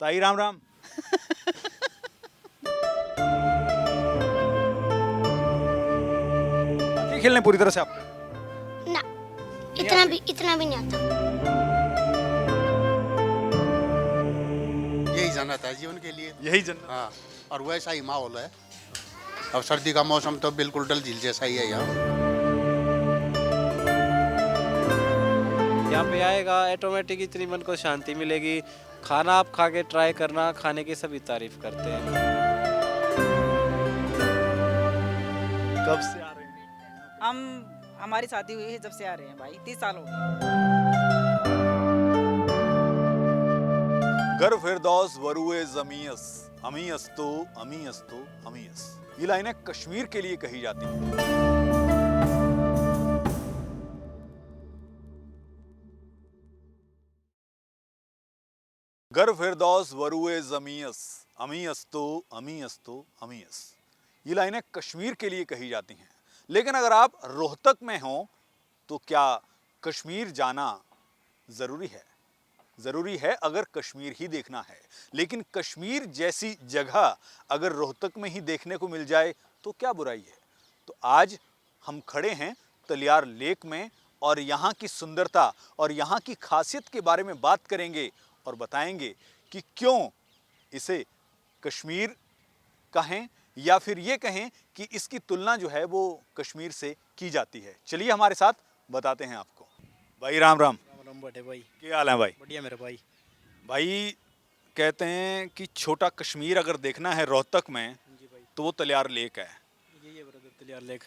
ताई राम राम। ये खेलने पूरी तरह से आप ना, इतना भी नहीं आता। यही जन्नत है जीवन के लिए। यही जन्नत। हाँ, और वैसा ही माहौल है। अब सर्दी का मौसम तो बिल्कुल डल झील जैसा ही है यहाँ। यहाँ पे आएगा ऑटोमेटिक इतनी मन को शांति मिलेगी। खाना आप खा के ट्राई करना, खाने की सभी तारीफ करते हैं। कब से आ रहे हैं? हमारी शादी हुई है जब से आ रहे हैं भाई, 30 साल हो गए। गर फिरदौस वरुए जमीयस अमीयस्तो अमीयस्तो अमीयस, ये लाइनें कश्मीर के लिए कही जाती हैं। गर फिरदौस वरुए जमीयस अमीयस्तो अमीयस्तो अमीयस, ये लाइनें कश्मीर के लिए कही जाती हैं। लेकिन अगर आप रोहतक में हो तो क्या कश्मीर जाना ज़रूरी है? ज़रूरी है अगर कश्मीर ही देखना है। लेकिन कश्मीर जैसी जगह अगर रोहतक में ही देखने को मिल जाए तो क्या बुराई है? तो आज हम खड़े हैं तलियार लेक में और यहाँ की सुंदरता और यहाँ की खासियत के बारे में बात करेंगे और बताएंगे कि क्यों इसे कश्मीर कहें या फिर ये कहें कि इसकी तुलना जो है वो कश्मीर से की जाती है। चलिए हमारे साथ बताते हैं आपको। भाई राम राम। राम बड़े भाई, क्या हाल है भाई? बढ़िया मेरे भाई। भाई कहते हैं कि छोटा कश्मीर अगर देखना है रोहतक में जी भाई, तो वो तलियार लेक है। यही है ब्रदर तलियार लेक।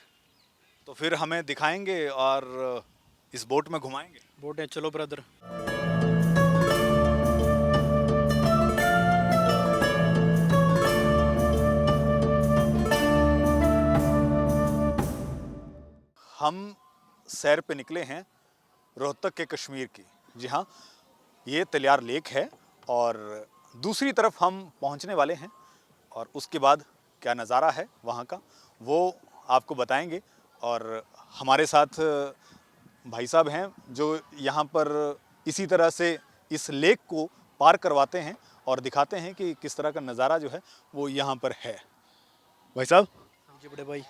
तो फिर हमें दिखाएंगे और इस बोट में घुमाएंगे। बोट है, चलो ब्रदर। हम सैर पे निकले हैं रोहतक के कश्मीर की। जी हाँ, ये तलियार लेक है और दूसरी तरफ हम पहुंचने वाले हैं और उसके बाद क्या नज़ारा है वहाँ का वो आपको बताएंगे। और हमारे साथ भाई साहब हैं जो यहाँ पर इसी तरह से इस लेक को पार करवाते हैं और दिखाते हैं कि किस तरह का नज़ारा जो है वो यहाँ पर है। भाई साहब, जी बड़े भाई,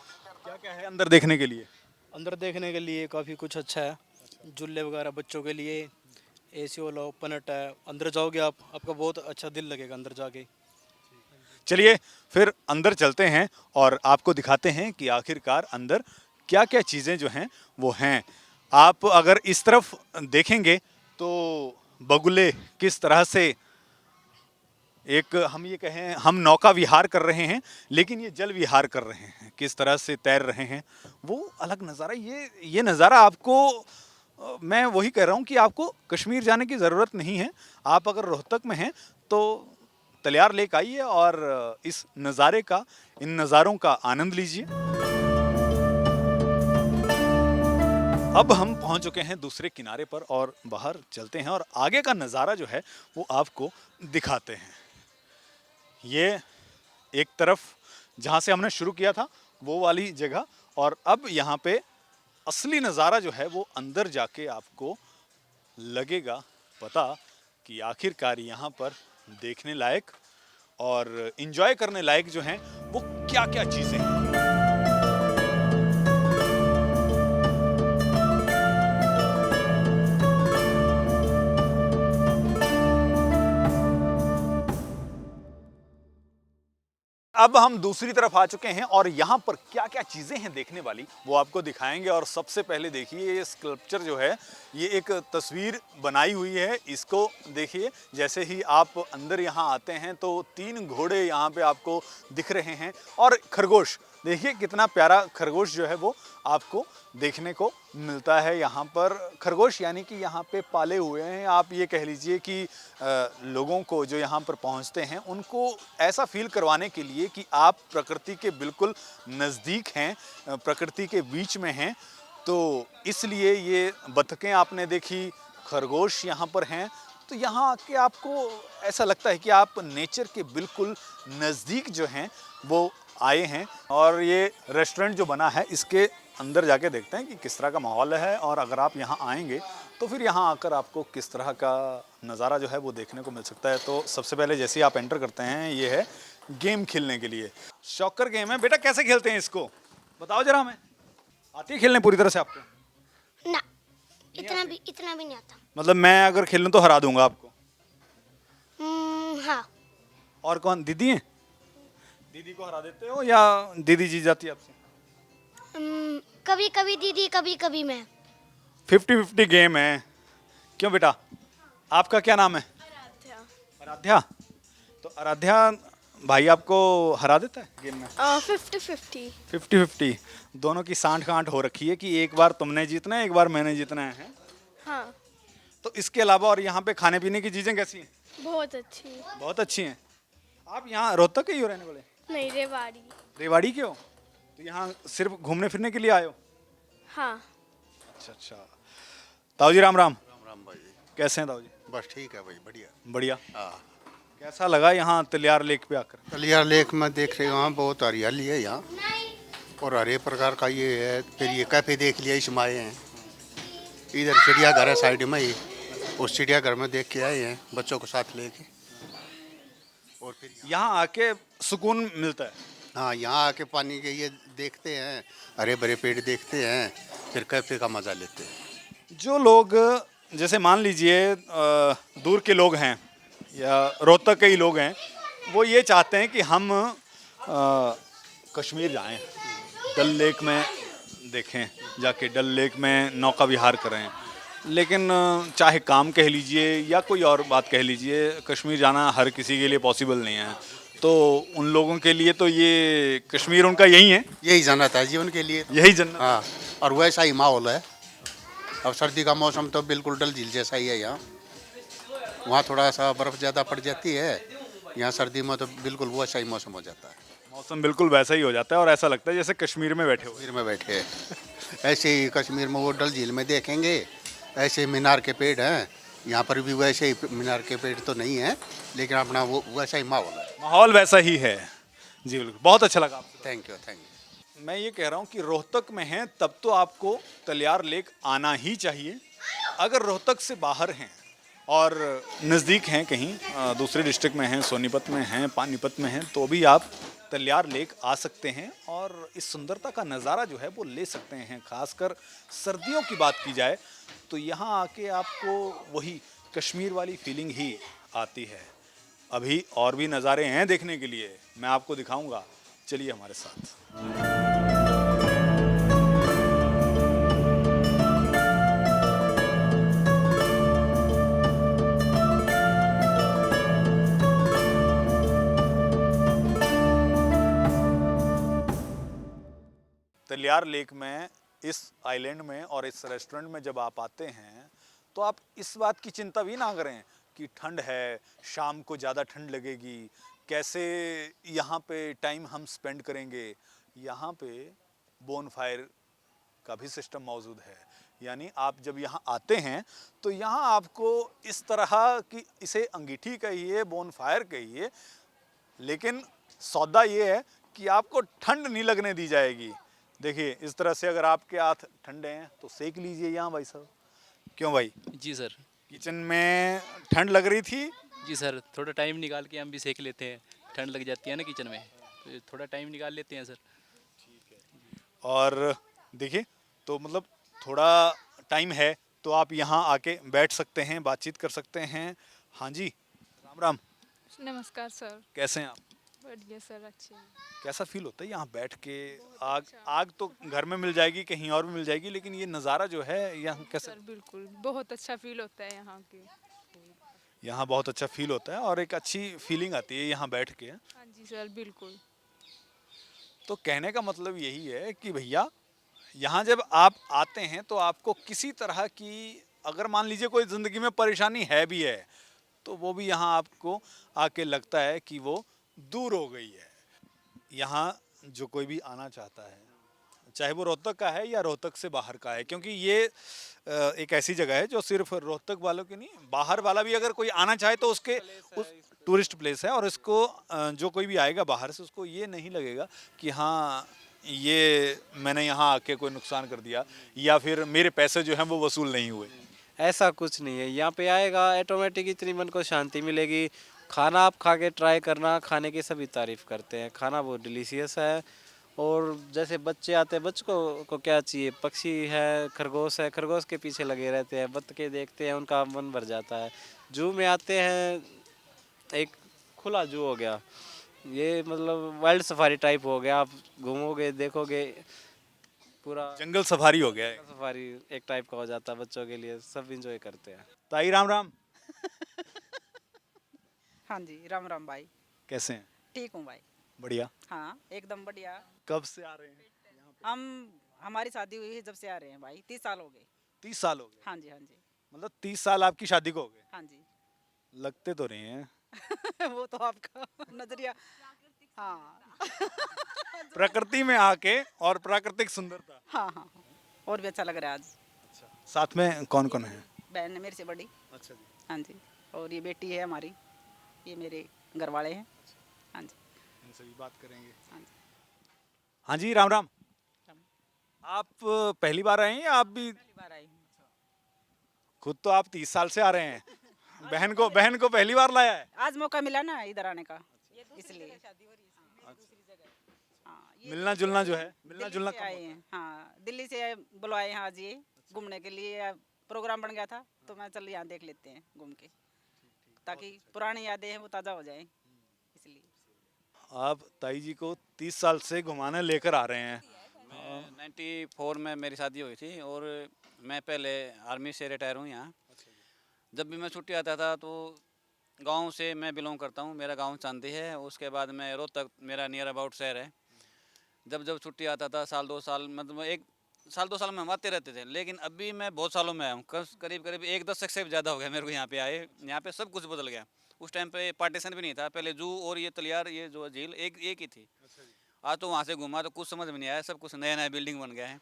क्या क्या है अंदर देखने के लिए? अंदर देखने के लिए काफ़ी कुछ अच्छा है। झूले वगैरह बच्चों के लिए, एसी वाला ओपन हट है। अंदर जाओगे आप, आपका बहुत अच्छा दिल लगेगा अंदर जाके। चलिए फिर अंदर चलते हैं और आपको दिखाते हैं कि आखिरकार अंदर क्या क्या चीज़ें जो हैं वो हैं। आप अगर इस तरफ देखेंगे तो बगुले किस तरह से, एक हम ये कहें हम नौका विहार कर रहे हैं लेकिन ये जल विहार कर रहे हैं, किस तरह से तैर रहे हैं, वो अलग नज़ारा। ये नज़ारा आपको मैं वही कह रहा हूँ कि आपको कश्मीर जाने की ज़रूरत नहीं है। आप अगर रोहतक में हैं तो तलियार लेक आइए और इस नज़ारे का, इन नज़ारों का आनंद लीजिए। अब हम पहुंच चुके हैं दूसरे किनारे पर और बाहर चलते हैं और आगे का नज़ारा जो है वो आपको दिखाते हैं। ये एक तरफ जहाँ से हमने शुरू किया था वो वाली जगह, और अब यहाँ पे असली नज़ारा जो है वो अंदर जाके आपको लगेगा पता कि आखिरकार यहाँ पर देखने लायक और इंजॉय करने लायक जो हैं वो क्या क्या चीज़ें हैं। अब हम दूसरी तरफ आ चुके हैं और यहाँ पर क्या क्या चीज़ें हैं देखने वाली वो आपको दिखाएंगे। और सबसे पहले देखिए ये स्कल्पचर जो है, ये एक तस्वीर बनाई हुई है। इसको देखिए, जैसे ही आप अंदर यहाँ आते हैं तो 3 घोड़े यहाँ पे आपको दिख रहे हैं और खरगोश, देखिए कितना प्यारा खरगोश जो है वो आपको देखने को मिलता है यहाँ पर। खरगोश यानी कि यहाँ पे पाले हुए हैं। आप ये कह लीजिए कि लोगों को जो यहाँ पर पहुँचते हैं उनको ऐसा फील करवाने के लिए कि आप प्रकृति के बिल्कुल नज़दीक हैं, प्रकृति के बीच में हैं। तो इसलिए ये बतखें आपने देखी, खरगोश यहाँ पर हैं। तो यहाँ आके आपको ऐसा लगता है कि आप नेचर के बिल्कुल नज़दीक जो हैं वो आए हैं। और ये रेस्टोरेंट जो बना है इसके अंदर जाके देखते हैं कि किस तरह का माहौल है। और अगर आप यहाँ आएंगे तो फिर यहाँ आकर आपको किस तरह का नज़ारा जो है वो देखने को मिल सकता है। तो सबसे पहले जैसे ही आप एंटर करते हैं, ये है गेम खेलने के लिए। शॉकर गेम है। बेटा कैसे खेलते हैं इसको, बताओ जरा हमें। आती है खेलने पूरी तरह से आपको? ना, इतना भी नहीं आता। मतलब मैं अगर खेलूं तो हरा दूंगा आपको? हाँ। और कौन, दीदी हैं? दीदी को हरा देते हो या दीदी जीत जाती है आपसे? कभी कभी दीदी, कभी कभी मैं। 50-50 गेम है। क्यों बेटा, आपका क्या नाम है? आराध्या। तो आराध्या, भाई आपको हरा देता है गेम में? 50-50। 50-50 दोनों की सांठ गांठ हो रखी है कि एक बार तुमने जीतना है, एक बार मैंने जीतना है। हाँ, तो इसके अलावा और यहाँ पे खाने पीने की चीजें कैसी हैं? बहुत अच्छी। बहुत अच्छी हैं। आप यहाँ रोहतक के ही हो रहने वाले? नहीं, रेवाड़ी। रेवाड़ी के हो? तो यहाँ सिर्फ घूमने फिरने के लिए आए हो? हाँ। अच्छा अच्छा। ताऊ जी राम राम। राम राम भाई। कैसे हैं ताऊ जी? बस ठीक है भाई, बढ़िया। बढ़िया। हाँ, कैसा लगा यहाँ तलियार लेक पे आकर? कलियार लेक में देख रहे हो, यहाँ बहुत हरियाली है यहाँ, और हरे प्रकार का ये है। फिर ये कैफे देख लिया, इसमें आए हैं। इधर चिड़ियाघर है साइड में ही, उस चिड़ियाघर में देख के आए हैं बच्चों को साथ लेके। और फिर यहाँ आके सुकून मिलता है। हाँ, यहाँ आके पानी के ये देखते हैं, हरे भरे पेड़ देखते हैं, फिर कैफे का मजा लेते हैं। जो लोग, जैसे मान लीजिए दूर के लोग हैं या रोहतक के ही लोग हैं, वो ये चाहते हैं कि हम कश्मीर जाएं, डल लेक में देखें, जाके डल लेक में नौका विहार करें। लेकिन चाहे काम कह लीजिए या कोई और बात कह लीजिए, कश्मीर जाना हर किसी के लिए पॉसिबल नहीं है। तो उन लोगों के लिए तो ये कश्मीर उनका यही है, यही जन्नत है जीवन के लिए। यही जन्नत। हाँ, और वैसा ही माहौल है। अब सर्दी का मौसम तो बिल्कुल डल झील जैसा ही है यहाँ। वहाँ थोड़ा सा बर्फ़ ज़्यादा पड़ जाती है, यहाँ सर्दी में तो बिल्कुल वैसा ही मौसम हो जाता है। मौसम बिल्कुल वैसा ही हो जाता है और ऐसा लगता है जैसे कश्मीर में बैठे हो। कश्मीर में बैठे हैं। ऐसे ही कश्मीर में वो डल झील में देखेंगे, ऐसे मीनार के पेड़ हैं। यहाँ पर भी वैसे ही मीनार के पेड़ तो नहीं है, लेकिन अपना वो वैसा ही माहौल है। माहौल वैसा ही है। जी बिल्कुल, बहुत अच्छा लगा आपसे। Thank you. मैं ये कह रहा हूँ कि रोहतक में हैं तब तो आपको तलियार लेक आना ही चाहिए। अगर रोहतक से बाहर हैं और नज़दीक हैं, कहीं दूसरे डिस्ट्रिक्ट में हैं, सोनीपत में हैं, पानीपत में हैं, तो भी आप तलियार लेक आ सकते हैं और इस सुंदरता का नज़ारा जो है वो ले सकते हैं। खासकर सर्दियों की बात की जाए तो यहाँ आके आपको वही कश्मीर वाली फीलिंग ही आती है। अभी और भी नज़ारे हैं देखने के लिए, मैं आपको दिखाऊंगा, चलिए हमारे साथ। तलियार लेक में, इस आइलैंड में और इस रेस्टोरेंट में जब आप आते हैं तो आप इस बात की चिंता भी ना करें कि ठंड है, शाम को ज़्यादा ठंड लगेगी, कैसे यहाँ पे टाइम हम स्पेंड करेंगे। यहाँ पे बोन फायर का भी सिस्टम मौजूद है। यानी आप जब यहाँ आते हैं तो यहाँ आपको इस तरह की, इसे अंगीठी कहिए, बोन फायर कहिए, लेकिन सौदा ये है कि आपको ठंड नहीं लगने दी जाएगी। देखिए इस तरह से, अगर आपके हाथ ठंडे हैं तो सेक लीजिए यहाँ भाई साहब। क्यों भाई? जी सर। किचन में ठंड लग रही थी? जी सर, थोड़ा टाइम निकाल के हम भी सेक लेते हैं। ठंड लग जाती है ना किचन में, तो थोड़ा टाइम निकाल लेते हैं सर। और देखिए, तो मतलब थोड़ा टाइम है तो आप यहाँ आके बैठ सकते हैं, बातचीत कर सकते हैं। हाँ जी, राम राम। नमस्कार सर। कैसे हैं आप? बढ़िया सर, अच्छे हैं। कैसा फील होता है यहाँ बैठ के? आग तो घर में मिल जाएगी, कहीं और भी मिल जाएगी, लेकिन ये नज़ारा जो है यहाँ कैसा? सर बिल्कुल बहुत अच्छा फील होता है यहाँ के। यहाँ बहुत अच्छा फील होता है और एक अच्छी फीलिंग आती है यहाँ बैठ के। हाँ जी सर, बिल्कुल। तो कहने का मतलब यही है कि भैया यहाँ जब आप आते हैं तो आपको किसी तरह की, अगर मान लीजिए कोई ज़िंदगी में परेशानी है भी है, तो वो भी यहाँ आपको आके लगता है कि वो दूर हो गई है। यहाँ जो कोई भी आना चाहता है, चाहे वो रोहतक का है या रोहतक से बाहर का है, क्योंकि ये एक ऐसी जगह है जो सिर्फ रोहतक वालों की नहीं, बाहर वाला भी अगर कोई आना चाहे तो उसके उस टूरिस्ट प्लेस है, और इसको जो कोई भी आएगा बाहर से उसको ये नहीं लगेगा कि हाँ ये मैंने यहाँ आके कोई नुकसान कर दिया या फिर मेरे पैसे जो हैं वो वसूल नहीं हुए। ऐसा कुछ नहीं है, यहाँ पे आएगा ऑटोमेटिक इतनी मन को शांति मिलेगी। खाना आप खा के ट्राई करना, खाने की सभी तारीफ करते हैं, खाना बहुत डिलीशियस है। और जैसे बच्चे आते हैं, बच्चों को क्या चाहिए, पक्षी है, खरगोश के पीछे लगे रहते हैं, बत्तखे देखते हैं, उनका मन भर जाता है। जू में आते हैं, एक खुला जू हो गया, ये मतलब वाइल्ड सफारी टाइप हो गया, आप घूमोगे देखोगे पूरा जंगल सफारी हो गया है। सफारी एक टाइप का हो जाता है बच्चों के लिए, सब इंजॉय करते हैं। ताई राम राम, हाँ जी, राम राम भाई। कैसे हैं? ठीक हूँ भाई। बढ़िया। हाँ, एकदम बढ़िया। कब से आ रहे हैं? हमारी शादी हुई है जब से आ रहे हैं भाई, 30 साल हो गए। 30 साल हो गए। हाँ जी, हाँ जी, मतलब 30 साल आपकी शादी को हो गए। हाँ जी। लगते तो नहीं है। वो तो आपका नजरिया। हाँ प्रकृति में आके और प्राकृतिक सुंदरता। हाँ हाँ हाँ। और भी अच्छा लग रहा है आज। साथ में कौन कौन है? बहन है मेरे से बड़ी। अच्छा जी। हाँ जी। और ये बेटी है हमारी, ये मेरे घर वाले हैं। हाँ जी, इनसे भी बात करेंगे। हाँ जी। हाँ जी, राम राम। राम। आप पहली बार आए हैं या आप भी? पहली बार आई हूँ। खुद तो आप 30 साल से आ रहे हैं। बहन को पहली बार लाया है। आज मौका मिला ना इधर आने का, इसलिए। हाँ, ये मिलना जुलना जो है, मिलना दिल्ली जुलना से कम आए होता है। हैं। हाँ, दिल्ली से बुलवाए हैं आज, ये घूमने के लिए प्रोग्राम बन गया था, तो मैं चल यहाँ देख लेते हैं घूम के, ताकि पुरानी यादें हैं वो ताज़ा हो जाएं, इसलिए। आप ताई जी को 30 साल से घुमाने लेकर आ रहे हैं। 94 में मेरी शादी हुई थी और मैं पहले आर्मी से रिटायर हूँ यहाँ। जब भी मैं छुट्टी आता था तो गांव से मैं बिलोंग करता हूँ, मेरा गांव चांदी है, उसके बाद मैं रोहतक मेरा नियर अबाउट शहर है। जब छुट्टी आता था साल 2 साल, मतलब 1 साल 2 साल में हम आते रहते थे, लेकिन अभी मैं बहुत सालों में आया हूँ, करीब 1 दशक से भी ज़्यादा हो गया मेरे को यहाँ पे आए। यहाँ पे सब कुछ बदल गया। उस टाइम पे पार्टीशन भी नहीं था, पहले जू और ये तलियार, ये जो झील एक ही थी। आज तो वहाँ से घूमा तो कुछ समझ में नहीं आया, सब कुछ नया नया बिल्डिंग बन गया है।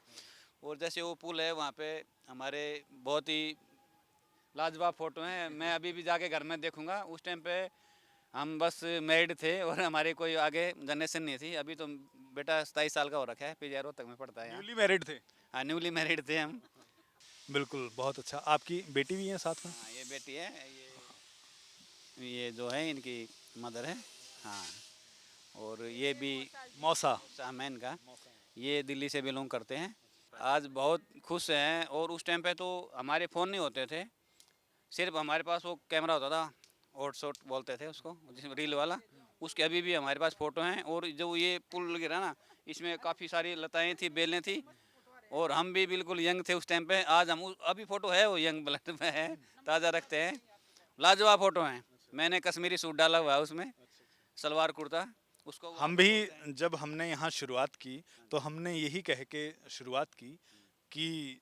और जैसे वो पुल है वहाँ पे हमारे बहुत ही लाजवाब फ़ोटो हैं, मैं अभी भी जाके घर में देखूंगा। उस टाइम पे हम बस मैरिड थे और हमारे कोई आगे जनरेशन नहीं थी। अभी तो बेटा 27 साल का हो रखा है, पीजीआर तक में पढ़ता है यहाँ। न्यूली मैरिड थे। हाँ, न्यूली मैरिड थे हम। बिल्कुल, बहुत अच्छा। आपकी बेटी भी है साथ में? हाँ, ये बेटी है, ये जो है इनकी मदर है। हाँ, और ये भी मौसा। सामैन का, ये दिल्ली से बिलोंग करते हैं। आज बहुत खुश हैं। और उस टाइम पे तो हमारे फ़ोन नहीं होते थे, सिर्फ हमारे पास वो कैमरा होता था, हॉट शॉट बोलते थे उसको, जिसमें रील वाला, उसके अभी भी हमारे पास फ़ोटो हैं। और जो ये पुल गिरा ना, इसमें काफ़ी सारी लताएँ थी, बेलें थी, और हम भी बिल्कुल यंग थे उस टाइम पे। आज हम अभी फ़ोटो है, वो यंग ब्लड में है, ताज़ा रखते हैं, लाजवाब फ़ोटो हैं। मैंने कश्मीरी सूट डाला हुआ है उसमें, सलवार कुर्ता, उसको हम भी जब हमने यहाँ शुरुआत की तो हमने यही कह के शुरुआत की कि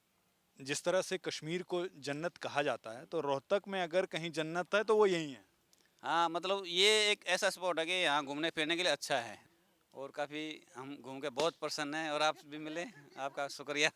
जिस तरह से कश्मीर को जन्नत कहा जाता है, तो रोहतक में अगर कहीं जन्नत है तो वो यही है। हाँ, मतलब ये एक ऐसा स्पॉट है कि यहाँ घूमने फिरने के लिए अच्छा है। और काफ़ी हम घूम के बहुत प्रसन्न हैं, और आप भी मिले, आपका शुक्रिया।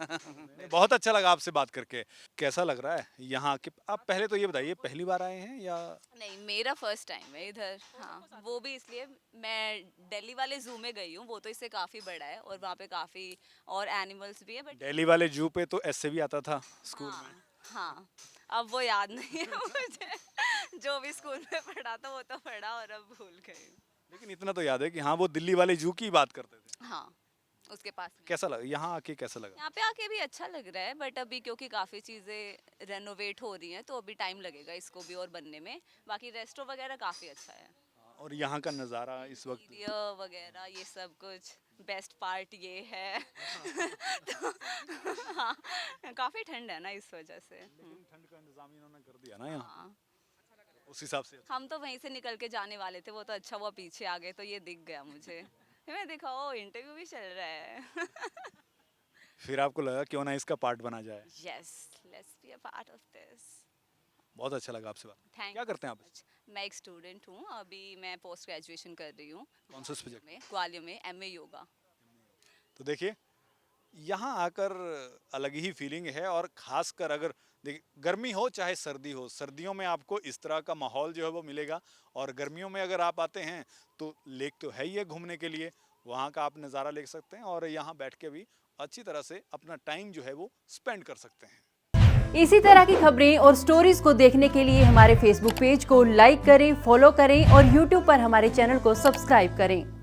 बहुत अच्छा लगा आपसे बात करके। कैसा लग रहा है यहाँ के? आप पहले तो ये बताइए, पहली बार आए हैं या? नहीं, मेरा फर्स्ट टाइम है इधर। हाँ, वो भी इसलिए मैं दिल्ली वाले जू में गई हूँ, वो तो इससे काफ़ी बड़ा है और वहाँ पे काफ़ी और एनिमल्स भी है, बट दिल्ली वाले जू पे तो ऐसे भी आता था स्कूल में। हाँ, अब वो याद नहीं है मुझे। जो भी स्कूल में पढ़ा था वो तो पढ़ा और अब भूल गई हूँ। लेकिन इतना तो याद है कि हाँ, वो दिल्ली वाले जू की बात करते थे। हाँ, उसके पास में। कैसा लगा यहाँ आके? कैसा लगा? यहाँ पे आके भी अच्छा लग रहा है, बट अभी क्योंकि काफ़ी चीज़ें रेनोवेट हो रही हैं तो अभी टाइम लगेगा इसको भी और बनने में। बाकी रेस्टो वगैरह काफ़ी अच्छा है, और यहाँ का नज़ारा इस वक्त? इंटीरियर वगैरह ये सब कुछ। बेस्ट पार्ट ये है तो हाँ, काफ़ी ठंड है ना इस वजह से। ठंड का इंतजाम इन्होंने कर दिया ना यहाँ, हाँ, उस हिसाब से। हम तो वहीं से निकल के जाने वाले थे, वो तो अच्छा हुआ पीछे आ गए तो ये दिख गया मुझे। मैं देखा ओ इंटरव्यू भी चल रहा है। फिर आपको लगा क्यों ना इसका पार्ट बना जाए? Yes, let's be a part of this. बहुत अच्छा लगा आपसे बात। थैंक क्या करते हैं आप? मैं एक स्टूडेंट हूँ, अभी मैं पोस्ट ग्रेजुएशन कर रही हूँ कौन सा सब्जेक्ट? में ग्वालियर में, एमए योगा। तो देखिए, यहाँ आकर अलग ही फीलिंग है। और ख़ासकर अगर देखिए, गर्मी हो चाहे सर्दी हो, सर्दियों में आपको इस तरह का माहौल जो है वो मिलेगा। और गर्मियों में अगर आप आते हैं तो लेक तो है ही है घूमने के लिए, वहाँ का आप नज़ारा ले सकते हैं और यहाँ बैठ के भी अच्छी तरह से अपना टाइम जो है वो स्पेंड कर सकते हैं। इसी तरह की खबरें और स्टोरीज को देखने के लिए हमारे फेसबुक पेज को लाइक करें, फॉलो करें और यूट्यूब पर हमारे चैनल को सब्सक्राइब करें।